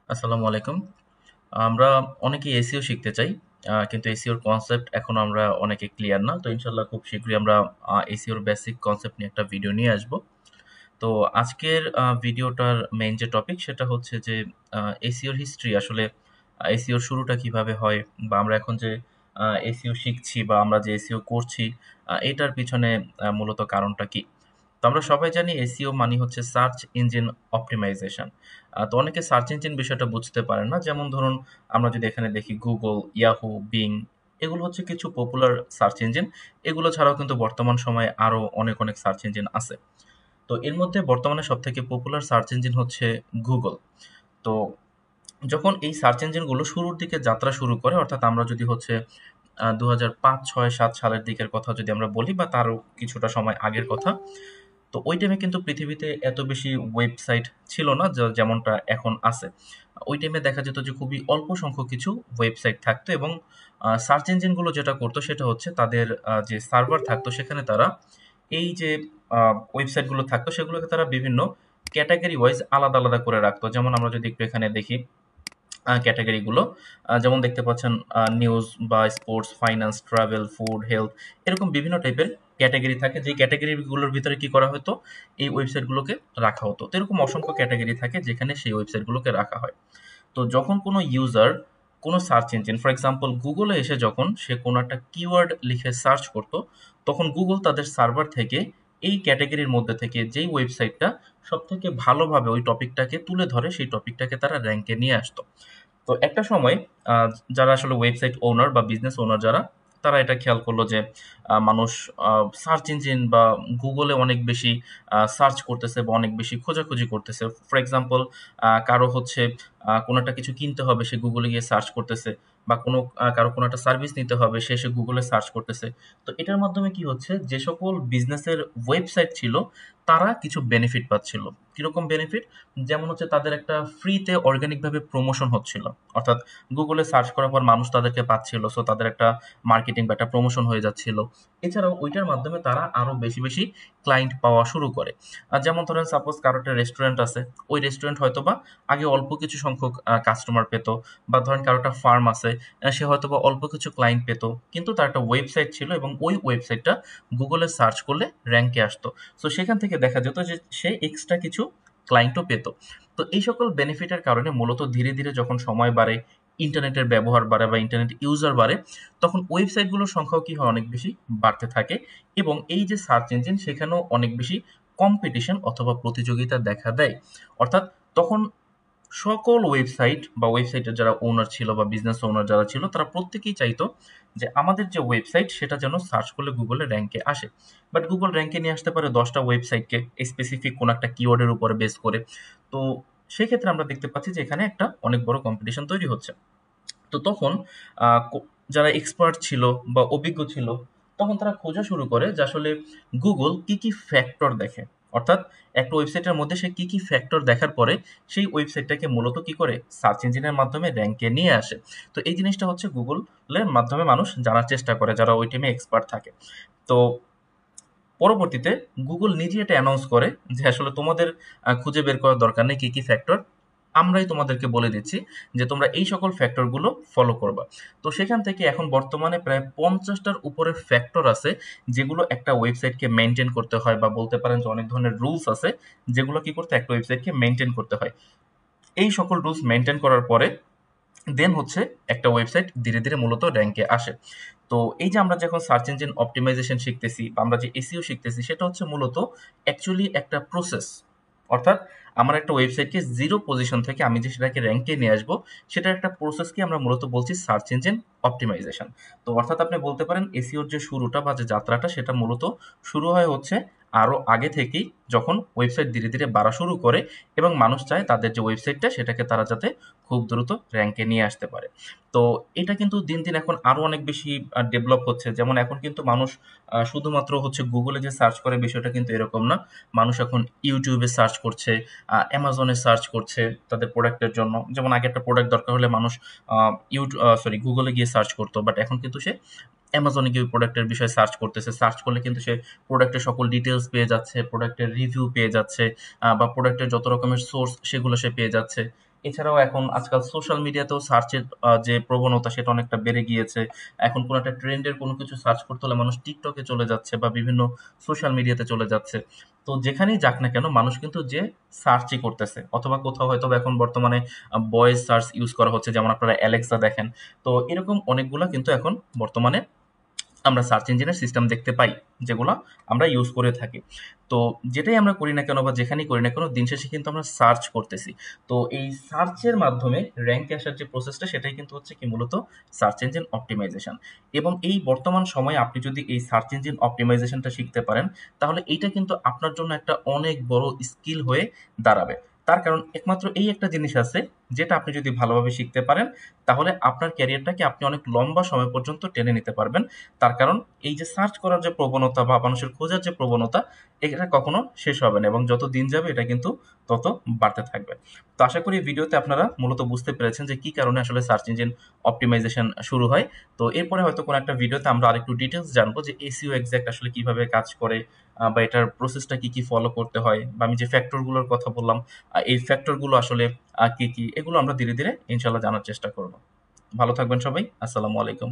আসসালামু আলাইকুম। আমরা অনেকেই এসইও শিখতে চাই। কিন্তু এসইওর কনসেপ্ট এখনো আমরা অনেকে ক্লিয়ার না। তো ইনশাআল্লাহ খুব শীঘ্রই আমরা এসইওর বেসিক কনসেপ্ট নিয়ে একটা ভিডিও নিয়ে আসবো। তো আজকের ভিডিওটার মেইন যে টপিক সেটা হচ্ছে যে এসইওর হিস্ট্রি আসলে এসইওর শুরুটা কিভাবে হয় বা আমরা এখন যে এসইও শিখছি বা আমরা যে এসইও করছি এটার পিছনে মূলত কারণটা কি? তো আমরা সবাই জানি এসইও মানে হচ্ছে সার্চ ইঞ্জিন অপটিমাইজেশন। তো অনেকে সার্চ ইঞ্জিন বিষয়টা বুঝতে পারে না। যেমন ধরুন আমরা যদি এখানে দেখি Google, Yahoo, Bing এগুলো হচ্ছে কিছু পপুলার সার্চ ইঞ্জিন। এগুলো ছাড়াও কিন্তু বর্তমান সময়ে আরো অনেক সার্চ ইঞ্জিন আছে। তো এর মধ্যে বর্তমানে সবথেকে পপুলার সার্চ ইঞ্জিন হচ্ছে Google। তো যখন এই সার্চ ইঞ্জিনগুলো শুরুর দিকে যাত্রা শুরু করে অর্থাৎ আমরা যদি হচ্ছে ২০০৫, ৬, ৭ সালের দিকের কথা যদি আমরা বলি বা তারও কিছুটা সময় আগের কথা। তো ওই টাইমে কিন্তু পৃথিবীতে এত বেশি ওয়েবসাইট ছিল না যেমনটা এখন আছে। ওই টাইমে দেখা যেত যে খুবই অল্প সংখ্যক কিছু ওয়েবসাইট থাকতো এবং সার্চ ইঞ্জিনগুলো যেটা করতো সেটা হচ্ছে তাদের যে সার্ভার থাকতো সেখানে তারা এই যে ওয়েবসাইটগুলো থাকতো সেগুলোকে তারা বিভিন্ন ক্যাটেগরি ওয়াইজ আলাদা করে রাখতো। যেমন আমরা যদি একটু এখানে দেখি ক্যাটেগরিগুলো যেমন দেখতে পাচ্ছেন নিউজ বা sports, finance, travel, food, health এরকম বিভিন্ন টাইপের ক্যাটেগরি থাকে যে ক্যাটেগরিগুলোর ভিতরে কি করা হতো এই ওয়েবসাইটগুলোকে রাখা হতো। তো এরকম অসংখ্য ক্যাটেগরি থাকে যেখানে সেই ওয়েবসাইটগুলোকে রাখা হয়। তো যখন কোনো ইউজার কোনো সার্চ ইঞ্জিন ফর এক্সাম্পল গুগলে এসে যখন সে কোনো একটা কিওয়ার্ড লিখে সার্চ করতো তখন গুগল তাদের সার্ভার থেকে এই ক্যাটেগরির মধ্যে থেকে যেই ওয়েবসাইটটা সব থেকে ভালোভাবে ওই টপিকটাকে তুলে ধরে সেই টপিকটাকে তারা র্যাঙ্কে নিয়ে আসতো। তো একটা সময় আহ, যারা আসলে ওয়েবসাইট ওনার বা বিজনেস ওনার যারা তারা এটা খেয়াল করলো যে মানুষ সার্চ ইঞ্জিন বা গুগলে অনেক বেশি সার্চ করতেছে বা অনেক বেশি খোঁজাখুঁজি করতেছে। ফর এক্সাম্পল কারো হচ্ছে কোনো একটা কিছু কিনতে হবে সে গুগলে গিয়ে সার্চ করতেছে বা কারো কোনো একটা সার্ভিস নিতে হবে সে গুগলে সার্চ করতেছে। তো এটার মাধ্যমে কি হচ্ছে যে সকল বিজনেসের ওয়েবসাইট ছিল তারা কিছু বেনিফিট পাচ্ছিল। কিরকম বেনিফিট? যেমন হচ্ছে তাদের একটা ফ্রিতে অর্গানিক ভাবে প্রমোশন হচ্ছিল। অর্থাৎ গুগলে সার্চ করার পর মানুষ তাদেরকে পাচ্ছিল, সো তাদের একটা মার্কেটিং বা একটা প্রমোশন হয়ে যাচ্ছিল। এছাড়াও ওইটার মাধ্যমে তারা আরো বেশি ক্লায়েন্ট পাওয়া শুরু করে। আর যেমন ধরেন সাপোজ কারো একটা রেস্টুরেন্ট আছে, ওই রেস্টুরেন্ট হয়তো বা আগে অল্প কিছু সংখ্যক কাস্টমার পেত, বা ধরেন কারো একটা ফার্ম আছে, সে হয়তো বা অল্প কিছু ক্লায়েন্ট পেত, কিন্তু তার একটা ওয়েবসাইট ছিল এবং ওই ওয়েবসাইটটা গুগলে সার্চ করলে র্যাঙ্কে আসতো। সো সেখান থেকে দেখা যেত যে সে এক্সট্রা কিছু ক্লায়েন্টও পেত। তো এই সকল বেনিফিটের কারণে মূলত ধীরে যখন সময় বাড়ে, ইন্টারনেটের ব্যবহার বাড়ে বা ইন্টারনেট ইউজার বাড়ে, তখন ওয়েবসাইটগুলোর সংখ্যাও কি হয় অনেক বেশি বাড়তে থাকে এবং এই যে সার্চ ইঞ্জিন সেখানেও অনেক বেশি কম্পিটিশন অথবা প্রতিযোগিতা দেখা দেয়। অর্থাৎ তখন সকল ওয়েবসাইট বা ওয়েবসাইটের যারা ওনার ছিল বা বিজনেস ওনার যারা ছিল তারা প্রত্যেকেই চাইতো যে আমাদের যে ওয়েবসাইট সেটা যেন সার্চ করলে গুগলে র্যাঙ্কে আসে। বাট গুগল র্যাঙ্কে নিয়ে আসতে পারে 10টা ওয়েবসাইটকে স্পেসিফিক কোনো একটা কিওয়ার্ডের উপরে বেস করে। তো সেক্ষেত্রে আমরা দেখতে পাচ্ছি যে এখানে একটা অনেক বড় কম্পিটিশন তৈরি হচ্ছে। তো তখন আহ, কো- যারা এক্সপার্ট ছিল বা অভিজ্ঞ ছিল তখন তারা খোঁজা শুরু করে যে আসলে গুগল কি ফ্যাক্টর দেখে। অর্থাৎ একটা ওয়েবসাইটের মধ্যে সে কি ফ্যাক্টর দেখার পরে সেই ওয়েবসাইটটাকে মূলত কি করে সার্চ ইঞ্জিনের মাধ্যমে র্যাঙ্কে নিয়ে আসে। তো এই জিনিসটা হচ্ছে গুগলের মাধ্যমে মানুষ জানার চেষ্টা করে যারা ওই টিমে এক্সপার্ট থাকে। তো পরবর্তীতে গুগল নিজে এটা অ্যানাউন্স করে যে আসলে তোমাদের খুঁজে বের করার দরকার নেই কি ফ্যাক্টর, আমরাই তোমাদেরকে বলে দিচ্ছি যে তোমরা এই সকল ফ্যাক্টরগুলো ফলো করবা। তো সেখান থেকে এখন বর্তমানে প্রায় 50টার উপরে ফ্যাক্টর আছে যেগুলো একটা ওয়েবসাইটকে মেনটেন করতে হয়, বা বলতে পারেন যে অনেক ধরনের রুলস আছে যেগুলো কি করতে একটা ওয়েবসাইটকে মেনটেন করতে হয়। এই সকল রুলস মেনটেন করার পরে দেন হচ্ছে একটা ওয়েবসাইট ধীরে মূলত র্যাঙ্কে আসে। তো এই যে আমরা যখন সার্চ ইঞ্জিন অপটিমাইজেশন শিখতেছি বা আমরা যে এসইও শিখতেছি সেটা হচ্ছে মূলত অ্যাকচুয়ালি একটা প্রসেস। অর্থাৎ আমার একটা ওয়েবসাইটকে জিরো পজিশন থেকে আমি যে সেটাকে র্যাঙ্কে নিয়ে আসবো সেটার একটা প্রসেসকে আমরা মূলত বলছি সার্চ ইঞ্জিন অপটিমাইজেশন। তো অর্থাৎ আপনি বলতে পারেন এসইওর যে শুরুটা বা যে যাত্রাটা সেটা মূলত শুরু হয় হচ্ছে আরো আগে থেকেই, যখন ওয়েবসাইট ধীরে বাড়া শুরু করে এবং মানুষ চায় তাদের যে ওয়েবসাইটটা সেটাকে তারা যাতে খুব দ্রুত র্যাঙ্কে নিয়ে আসতে পারে। তো এটা কিন্তু দিন এখন আরো অনেক বেশি ডেভেলপ হচ্ছে। যেমন এখন কিন্তু মানুষ শুধুমাত্র হচ্ছে গুগলে যে সার্চ করে বিষয়টা কিন্তু এরকম না। মানুষ এখন ইউটিউবে সার্চ করছে, অ্যামাজনে সার্চ করছে তাদের প্রোডাক্টের জন্য। যেমন আগে একটা প্রোডাক্ট দরকার হলে মানুষ গুগলে গিয়ে সার্চ করতো, বাট এখন কিন্তু সে অ্যামাজনে গিয়ে ওই প্রোডাক্টের বিষয়ে সার্চ করতেছে। সার্চ করলে কিন্তু সে প্রোডাক্টের সকল ডিটেলস পেয়ে যাচ্ছে, প্রোডাক্টের রিভিউ পেয়ে যাচ্ছে, বা প্রোডাক্টের যত রকমের সোর্স সেগুলো সে পেয়ে যাচ্ছে। এছাড়াও এখন আজকাল সোশ্যাল মিডিয়াতেও সার্চের যে প্রবণতা সেটা অনেকটা বেড়ে গিয়েছে। এখন কোনো একটা ট্রেন্ডের কোনো কিছু সার্চ করতে হলে মানুষ টিকটকে চলে যাচ্ছে বা বিভিন্ন সোশ্যাল মিডিয়াতে চলে যাচ্ছে। তো যেখানেই যাক না কেন মানুষ কিন্তু যে সার্চই করতেছে, অথবা কোথাও হয়তো বা এখন বর্তমানে ভয়েস সার্চ ইউজ করা হচ্ছে, যেমন আপনারা অ্যালেক্সা দেখেন। তো এরকম অনেকগুলা কিন্তু এখন বর্তমানে আমরা সার্চ ইঞ্জিনের সিস্টেম দেখতে পাই, যেগুলো আমরা ইউজ করে থাকি। তো যেটাই আমরা করি না কেন বা যেখানেই করি না কেন, দিন শেষে কিন্তু আমরা সার্চ করতেছি। তো এই সার্চের মাধ্যমে র্যাঙ্কে আসার যে প্রসেসটা, সেটাই কিন্তু হচ্ছে কি মূলত সার্চ ইঞ্জিন অপটিমাইজেশন। এবং এই বর্তমান সময়ে আপনি যদি এই সার্চ ইঞ্জিন অপটিমাইজেশনটা শিখতে পারেন, তাহলে এইটা কিন্তু আপনার জন্য একটা অনেক বড় স্কিল হয়ে দাঁড়াবে। তার কারণ একমাত্র এই একটা জিনিস আছে, যেটা আপনি যদি ভালোভাবে শিখতে পারেন, তাহলে আপনার ক্যারিয়ারটাকে আপনি অনেক লম্বা সময় পর্যন্ত টেনে নিতে পারবেন। তার কারণ এই যে সার্চ করার যে প্রবণতা বা মানুষের খোঁজার যে প্রবণতা, এটা কখনো শেষ হবে না এবং যত দিন যাবে এটা কিন্তু তত বাড়তে থাকবে। তো আশা করি ভিডিওতে আপনারা মূলত বুঝতে পেরেছেন যে কি কারণে আসলে সার্চ ইঞ্জিন অপটিমাইজেশন শুরু হয়। তো এরপরে হয়তো কোনো একটা ভিডিওতে আমরা আরেকটু ডিটেলস জানবো যে এসইও এক্সাক্ট আসলে কিভাবে কাজ করে, বা এটার প্রসেসটা কি কি ফলো করতে হয়, বা আমি যে ফ্যাক্টরগুলোর কথা বললাম, এই ফ্যাক্টরগুলো আসলে কি কি, এগুলো আমরা ধীরে ধীরে ইনশাল্লাহ জানার চেষ্টা করব। ভালো থাকবেন সবাই। আসসালামু আলাইকুম।